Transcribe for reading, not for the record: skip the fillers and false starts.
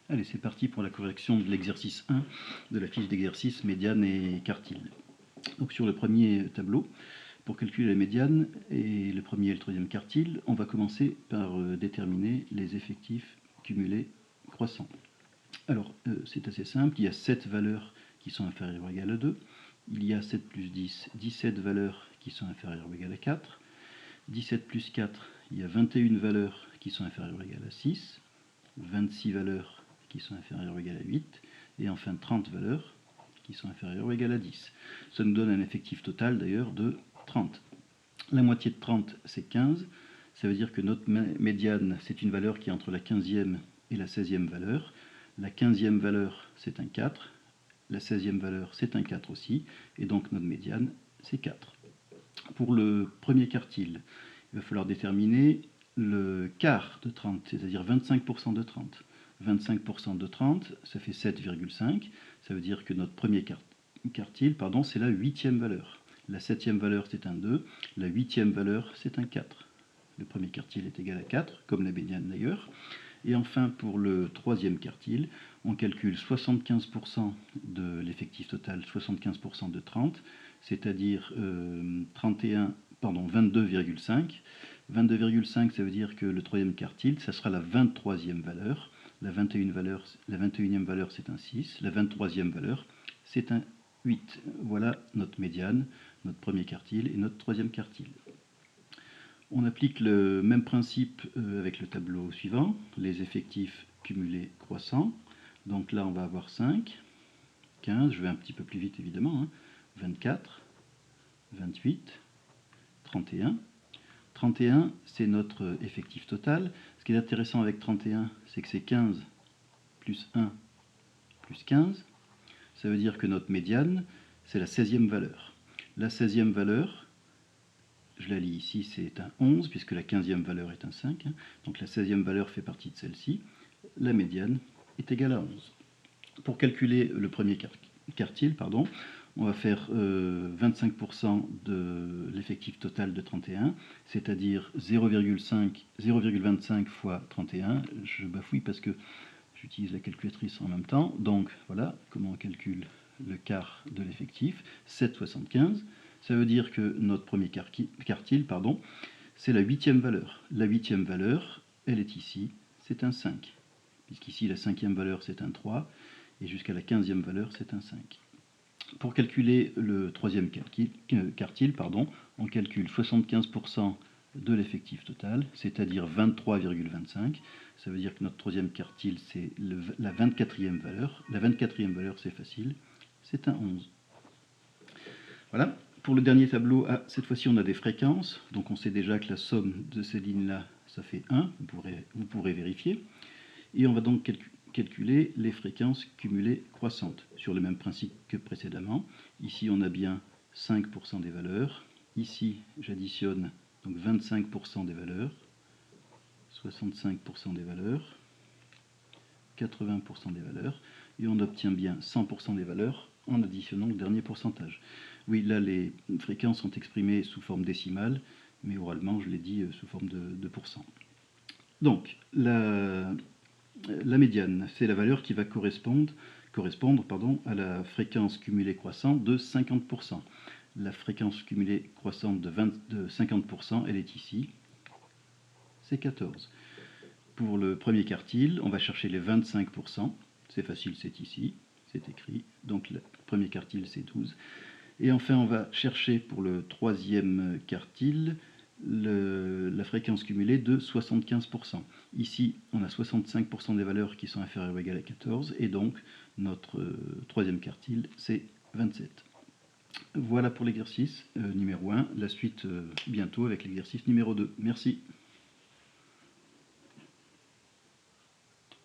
Allez, c'est parti pour la correction de l'exercice 1 de la fiche d'exercice médiane et quartile. Donc sur le premier tableau, pour calculer la médiane et le premier et le troisième quartile, on va commencer par déterminer les effectifs cumulés croissants. Alors, c'est assez simple, il y a 7 valeurs qui sont inférieures ou égales à 2, il y a 7 plus 10, 17 valeurs qui sont inférieures ou égales à 4, 17 plus 4, il y a 21 valeurs qui sont inférieures ou égales à 6, 26 valeurs qui sont inférieures ou égales à 8, et enfin 30 valeurs qui sont inférieures ou égales à 10. Ça nous donne un effectif total d'ailleurs de 30. La moitié de 30, c'est 15. Ça veut dire que notre médiane, c'est une valeur qui est entre la 15e et la 16e valeur. La 15e valeur, c'est un 4. La 16e valeur, c'est un 4 aussi. Et donc notre médiane, c'est 4. Pour le premier quartile, il va falloir déterminer le quart de 30, c'est-à-dire 25% de 30. 25% de 30, ça fait 7,5. Ça veut dire que notre premier quartile, c'est la 8e valeur. La 7e valeur, c'est un 2. La 8e valeur, c'est un 4. Le premier quartile est égal à 4, comme la médiane d'ailleurs. Et enfin, pour le troisième quartile, on calcule 75% de l'effectif total, 75% de 30, c'est-à-dire 22,5. 22,5, ça veut dire que le troisième quartile, ça sera la 23e valeur. La 21e valeur, c'est un 6. La 23e valeur, c'est un 8. Voilà notre médiane, notre premier quartile et notre troisième quartile. On applique le même principe avec le tableau suivant, les effectifs cumulés croissants. Donc là, on va avoir 5, 15, je vais un petit peu plus vite évidemment, 24, 28, 31. 31, c'est notre effectif total. Ce qui est intéressant avec 31, c'est que c'est 15 plus 1 plus 15. Ça veut dire que notre médiane, c'est la 16e valeur. La 16e valeur, je la lis ici, c'est un 11, puisque la 15e valeur est un 5. Donc la 16e valeur fait partie de celle-ci. La médiane est égale à 11. Pour calculer le premier quartile, on va faire 25% de l'effectif total de 31, c'est-à-dire 0,25 fois 31. Je bafouille parce que j'utilise la calculatrice en même temps. Donc voilà comment on calcule le quart de l'effectif, 7,75. Ça veut dire que notre premier quartile, c'est la 8e valeur. La 8e valeur, elle est ici, c'est un 5. Puisqu'ici, la 5e valeur, c'est un 3, et jusqu'à la 15e valeur, c'est un 5. Pour calculer le troisième quartile, on calcule 75% de l'effectif total, c'est-à-dire 23,25. Ça veut dire que notre troisième quartile, c'est la 24e valeur. La 24e valeur, c'est facile, c'est un 11. Voilà. Pour le dernier tableau, cette fois-ci, on a des fréquences. Donc on sait déjà que la somme de ces lignes-là, ça fait 1. Vous pourrez vérifier. Et on va donc calculer les fréquences cumulées croissantes, sur le même principe que précédemment. Ici, on a bien 5% des valeurs. Ici, j'additionne donc 25% des valeurs, 65% des valeurs, 80% des valeurs, et on obtient bien 100% des valeurs en additionnant le dernier pourcentage. Oui, là, les fréquences sont exprimées sous forme décimale, mais oralement, je l'ai dit sous forme de pourcent. Donc, la médiane, c'est la valeur qui va correspondre à la fréquence cumulée croissante de 50%. La fréquence cumulée croissante de 50%, elle est ici, c'est 14. Pour le premier quartile, on va chercher les 25%. C'est facile, c'est ici, c'est écrit. Donc le premier quartile, c'est 12. Et enfin, on va chercher pour le troisième quartile la fréquence cumulée de 75%. Ici, on a 65% des valeurs qui sont inférieures ou égales à 14, et donc notre troisième quartile, c'est 27. Voilà pour l'exercice numéro 1. La suite bientôt avec l'exercice numéro 2. Merci.